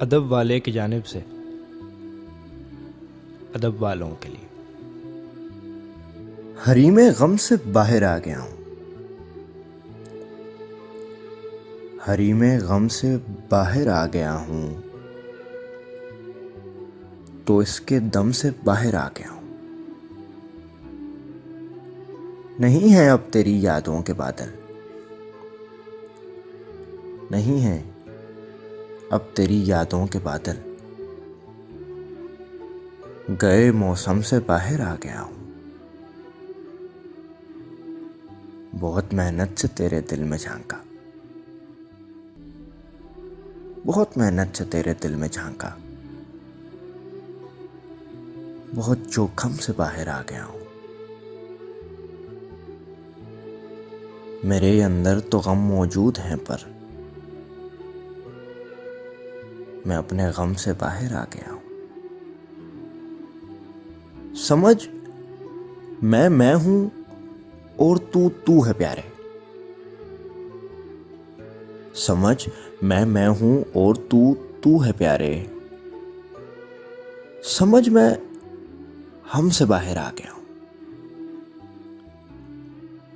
अदब वाले की जानिब से अदब वालों के लिए। हरीमे गम से बाहर आ गया हूँ, हरीमे गम से बाहर आ गया हूँ, तो इसके दम से बाहर आ गया हूँ। नहीं है अब तेरी यादों के बादल, नहीं है अब तेरी यादों के बादल, गए मौसम से बाहर आ गया हूँ। बहुत मेहनत से तेरे दिल में झांका, बहुत मेहनत से तेरे दिल में झांका, बहुत जोखम से बाहर आ गया हूँ। मेरे अंदर तो गम मौजूद हैं, पर मैं अपने गम से बाहर आ गया हूँ। समझ, मैं हूं और तू है प्यारे। समझ, मैं हूं और तू है प्यारे। समझ, मैं हमसे बाहर आ गया हूं।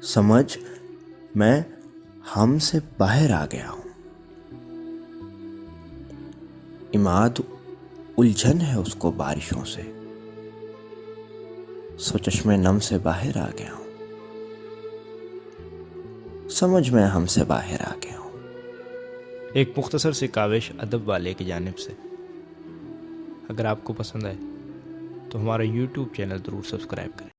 समझ, मैं हमसे बाहर आ गया हूं। इमाद उलझन है उसको बारिशों से, सो चश्मे नम से बाहर आ गया हूं। समझ, मैं हमसे बाहर आ गया हूं। एक मुख्तसर सी काविश अदब वाले की जानिब से। अगर आपको पसंद आए तो हमारा YouTube चैनल ज़रूर सब्सक्राइब करें।